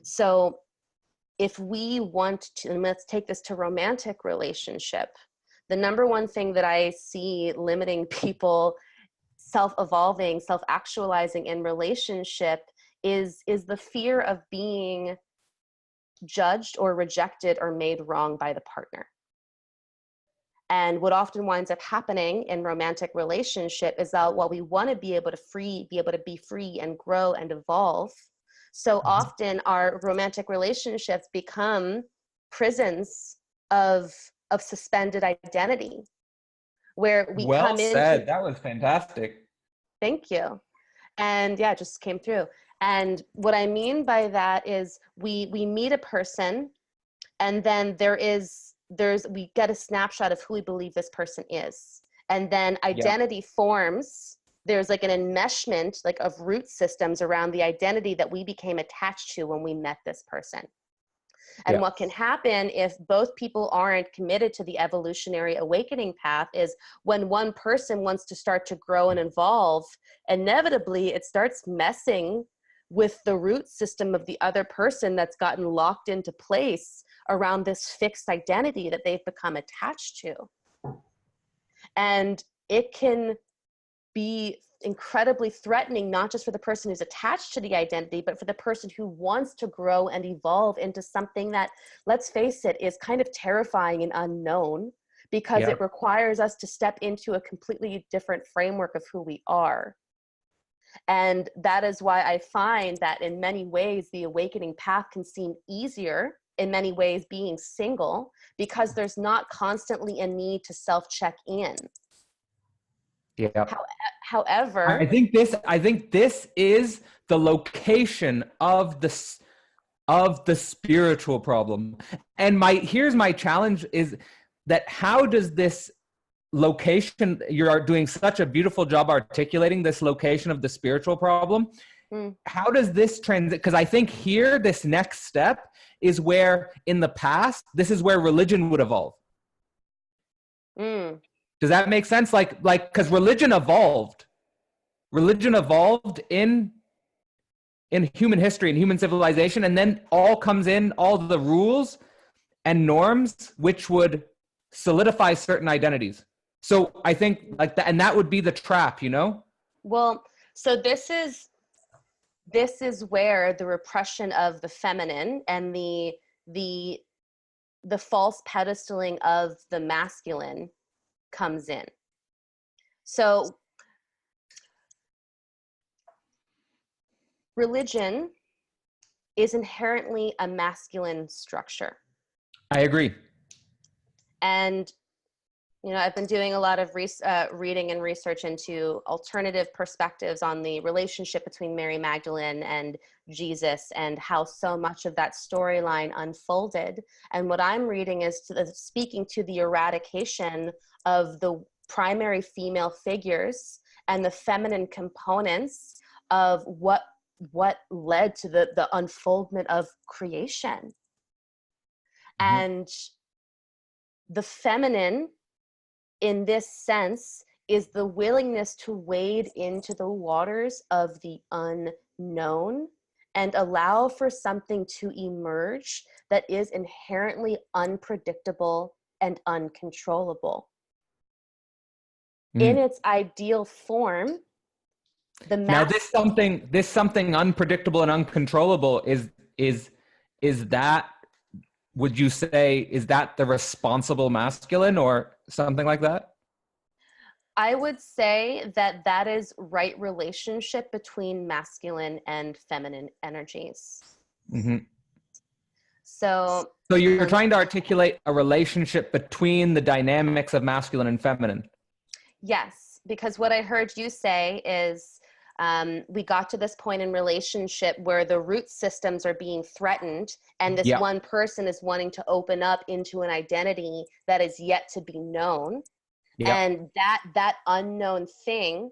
So if we want to, and let's take this to romantic relationship, the number one thing that I see limiting people self-evolving, self-actualizing in relationship is the fear of being judged or rejected or made wrong by the partner. And what often winds up happening in romantic relationship is that while we want to be able to be free and grow and evolve, so often our romantic relationships become prisons of suspended identity, where we Well come into, said. That was fantastic. thank you. And yeah, it just came through. And what I mean by that is we meet a person, and then we get a snapshot of who we believe this person is. And then Yeah. identity forms. There's like an enmeshment like of root systems around the identity that we became attached to when we met this person. And Yeah. what can happen if both people aren't committed to the evolutionary awakening path is when one person wants to start to grow and evolve, inevitably it starts messing with the root system of the other person that's gotten locked into place around this fixed identity that they've become attached to. And it can be incredibly threatening, not just for the person who's attached to the identity, but for the person who wants to grow and evolve into something that, let's face it, is kind of terrifying and unknown, because Yeah. it requires us to step into a completely different framework of who we are. And that is why I find that in many ways, the awakening path can seem easier in many ways being single, because there's not constantly a need to self-check in. Yeah. However, I think this is the location of the spiritual problem. And here's my challenge is that how does this location, you're doing such a beautiful job articulating this location of the spiritual problem. How does this transit? Because I think here, this next step is where in the past, this is where religion would evolve. Does that make sense? Like, because religion evolved in human history and human civilization, and then all comes in, all the rules and norms, which would solidify certain identities. So I think like that, and that would be the trap, you know? Well, so this is where the repression of the feminine and the false pedestaling of the masculine comes in. So religion is inherently a masculine structure. I agree. And I've been doing a lot of reading and research into alternative perspectives on the relationship between Mary Magdalene and Jesus, and how so much of that storyline unfolded. And what I'm reading is speaking to the eradication of the primary female figures and the feminine components of what led to the unfoldment of creation. And the feminine, in this sense, is the willingness to wade into the waters of the unknown and allow for something to emerge that is inherently unpredictable and uncontrollable. In its ideal form, now this something unpredictable and uncontrollable is that, would you say, is that the responsible masculine or something like that? I would say that is right relationship between masculine and feminine energies. So you're trying to articulate a relationship between the dynamics of masculine and feminine. Yes, because what I heard you say is we got to this point in relationship where the root systems are being threatened, and this one person is wanting to open up into an identity that is yet to be known. And that unknown thing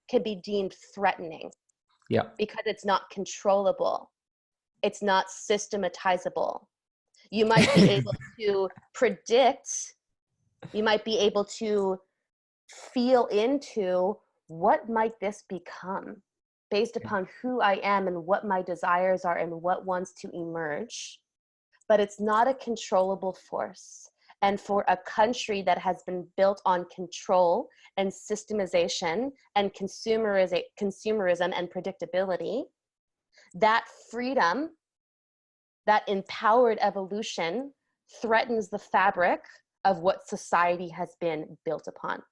can be deemed threatening. Because it's not controllable. It's not systematizable. You might be able to predict, you might be able to feel into what might this become, based upon who I am and what my desires are and what wants to emerge, but it's not a controllable force. And for a country that has been built on control and systemization and consumerism and predictability, that freedom, that empowered evolution threatens the fabric of what society has been built upon.